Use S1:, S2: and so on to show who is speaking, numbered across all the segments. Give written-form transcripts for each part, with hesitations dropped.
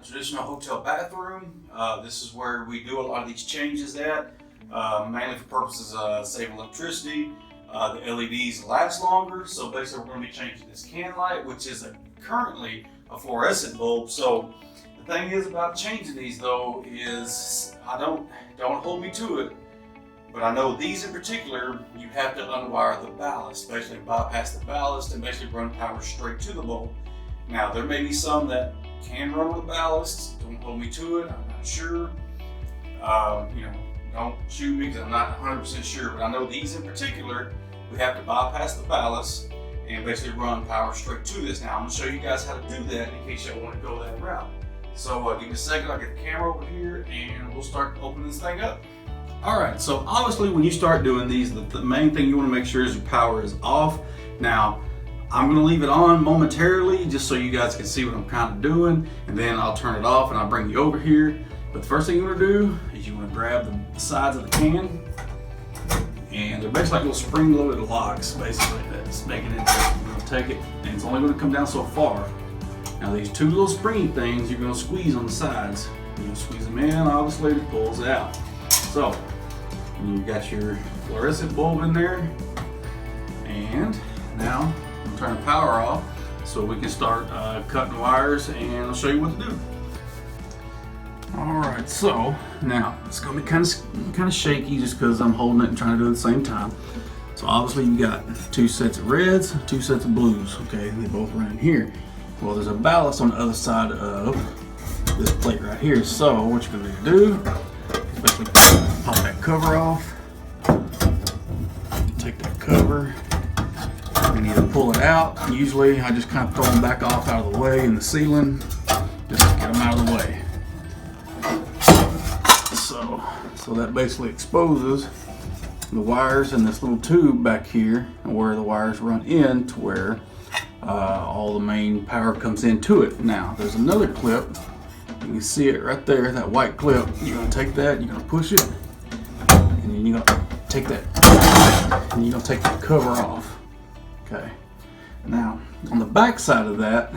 S1: traditional hotel bathroom. This is where we do a lot of these changes at, mainly for purposes of saving electricity. The LEDs last longer, so basically we're going to be changing this can light, which is currently a fluorescent bulb. So the thing is about changing these though is, don't hold me to it, but I know these in particular, you have to unwire the ballast, basically bypass the ballast and basically run power straight to the bulb. Now there may be some that can run with ballast, don't hold me to it, I'm not sure. Don't shoot me because I'm not 100% sure, but I know these in particular, we have to bypass the ballast and basically run power straight to this. Now I'm going to show you guys how to do that in case y'all want to go that route. So give me a second, I'll get the camera over here and we'll start opening this thing up. Alright, so obviously when you start doing these, the main thing you want to make sure is your power is off. Now, I'm going to leave it on momentarily just so you guys can see what I'm kind of doing, and then I'll turn it off and I'll bring you over here. But the first thing you want to do is you want to grab the sides of the can, and they're basically like little spring-loaded locks, basically, that's making it. You're going to take it, and it's only going to come down so far. Now these two little springy things, you're going to squeeze on the sides. You squeeze them in, obviously it pulls it out. So, you've got your fluorescent bulb in there, and now I'm turning the power off so we can start cutting wires, and I'll show you what to do. Alright, so now it's going to be kind of shaky just because I'm holding it and trying to do it at the same time. So obviously you got two sets of reds, two sets of blues, okay, they both run here. Well, there's a ballast on the other side of this plate right here, so what you're going to do is basically pop that cover off, take that cover, and either pull it out. Usually I just kind of throw them back off out of the way in the ceiling, just to get them out of the way. So that basically exposes the wires in this little tube back here, where the wires run in to where all the main power comes into it. Now there's another clip, you can see it right there, that white clip. You're going to take that, you're going to push it, and then you're going to take that, and you're going to take the cover off. Okay. Now on the back side of that,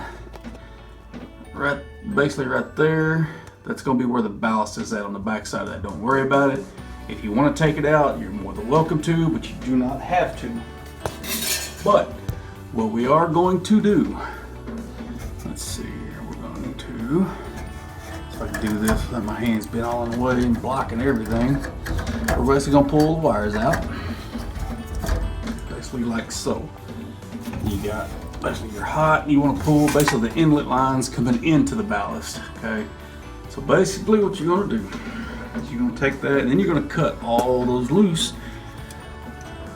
S1: basically right there, that's going to be where the ballast is at on the back side of that. Don't worry about it. If you want to take it out, you're more than welcome to, but you do not have to. But what we are going to do, let's see here, we're going to, if I can do this without my hands being all in the way and blocking everything, we're basically going to pull the wires out, basically like so. You got basically your hot, and you want to pull basically the inlet lines coming into the ballast, okay? So basically what you're going to do is you're going to take that and then you're going to cut all those loose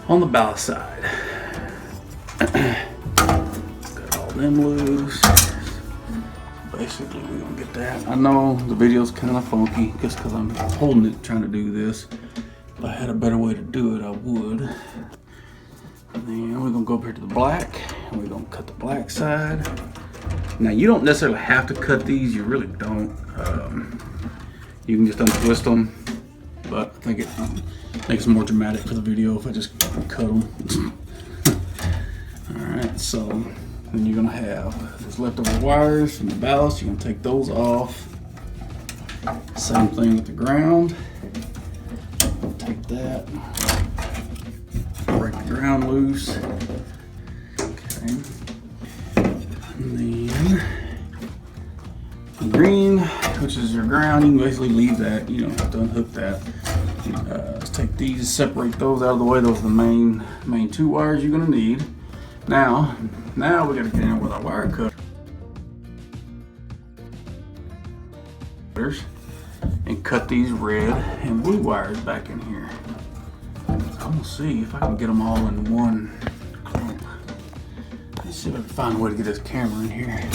S1: on the ballast side. Cut all them loose. Basically we're going to get that. I know the video's kind of funky just because I'm holding it trying to do this. If I had a better way to do it, I would. And then we're going to go up here to the black and we're going to cut the black side. Now you don't necessarily have to cut these, you really don't. You can just untwist them, but I think it makes it more dramatic for the video if I just cut them. Alright, so then you're going to have those leftover wires from the ballast, you're going to take those off. Same thing with the ground. Take that, break the ground loose. Okay. And then green, which is your ground, you can basically leave that, you don't have to unhook that. Let's take these, separate those out of the way. Those are the main two wires you're going to need. Now we got to get in with our wire cutters and cut these red and blue wires back in here. So I'm going to see if I can get them all in one clump. Let's see if I can find a way to get this camera in here.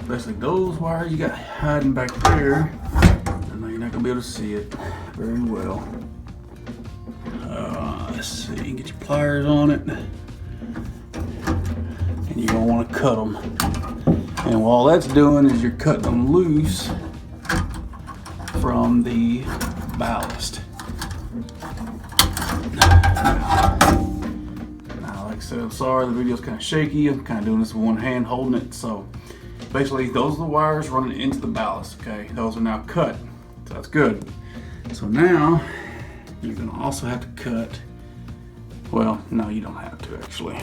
S1: Basically those wires you got hiding back there, I know you're not going to be able to see it very well. Let's see, get your pliers on it, and you're going to want to cut them. And while that's doing is you're cutting them loose from the
S2: ballast. Now, like I said, I'm sorry the video's kind of shaky. I'm kind of doing this with one hand holding it. So basically, those are the wires running into the ballast. Okay, those are now cut, so that's good. So now you're gonna also have to cut. Well, no, you don't have to actually.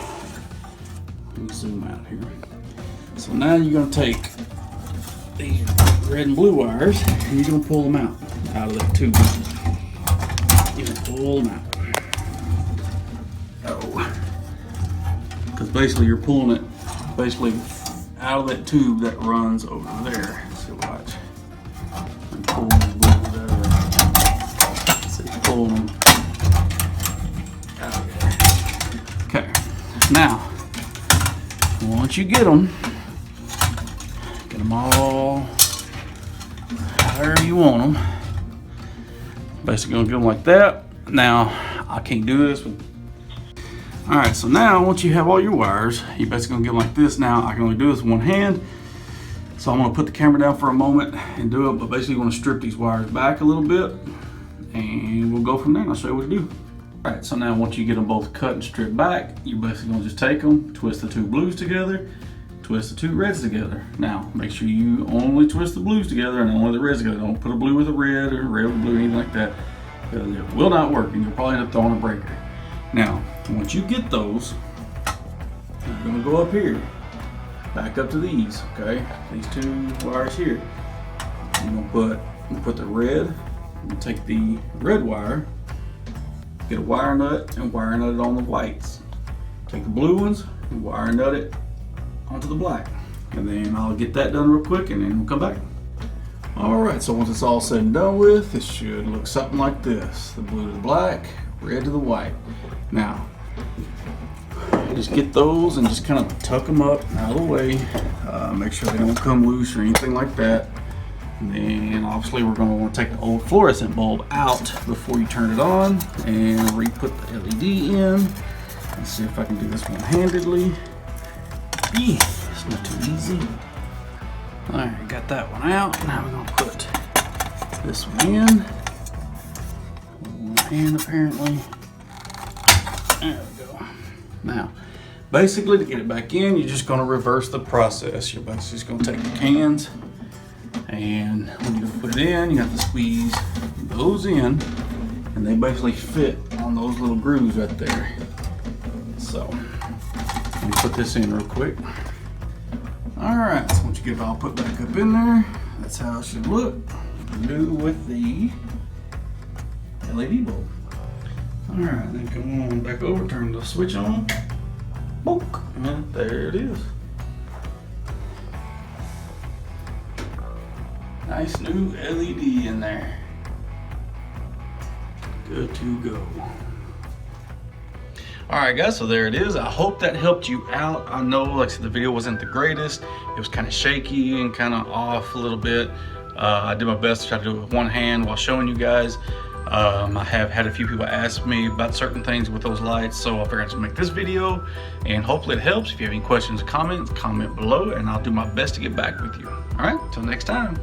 S2: Let me zoom out here. So now you're gonna take these red and blue wires and you're gonna pull them out of that tube. You're gonna pull them out. Oh, because basically you're pulling it basically out of that tube that runs over there. So watch. I'm pulling the blue out of there. So you're pulling them out of there. Okay. Now, once you get them all however you want them. Basically gonna get them like that. Now, I can't do this with. All right, so now once you have all your wires, you're basically gonna get them like this. Now, I can only do this with one hand. So I'm gonna put the camera down for a moment and do it, but basically we're gonna strip these wires back a little bit and we'll go from there and I'll show you what to do. All right, so now once you get them both cut and stripped back, you're basically gonna just take them, twist the two blues together, twist the two reds together. Now, make sure you only twist the blues together and only the reds together. Don't put a blue with a red or a red with a blue, anything like that. It will not work and you'll probably end up throwing a breaker. Now, once you get those, you're gonna go up here, back up to these, okay? These two wires here. You're gonna put the red, you take the red wire, get a wire nut and wire nut it on the whites. Take the blue ones and wire nut it onto the black. And then I'll get that done real quick and then we'll come back. All right, so once it's all said and done with, it should look something like this. The blue to the black, red to the white. Now, just get those and just kind of tuck them up out of the way. Make sure they don't come loose or anything like that. And then obviously we're gonna want to take the old fluorescent bulb out before you turn it on and re-put the LED in. Let's see if I can do this one-handedly. It's not too easy. All right, got that one out. Now we're gonna put this one in. One hand apparently. There we go. Now, basically to get it back in, you're just gonna reverse the process. You're basically just gonna take the cans and when you put it in, you have to squeeze those in and they basically fit on those little grooves right there. So, let me put this in real quick. All right, so once you get it all put back up in there, that's how it should look. Do with the LED bulb. All right, then come on back over, turn the switch on. Book, and there it is. Nice new LED in there. Good to go. All right, guys, so there it is. I hope that helped you out. I know, like I said, the video wasn't the greatest. It was kind of shaky and kind of off a little bit. I did my best to try to do it with one hand while showing you guys. I have had a few people ask me about certain things with those lights, so I figured to make this video, and hopefully it helps. If you have any questions or comments, comment below, and I'll do my best to get back with you. All right, till next time.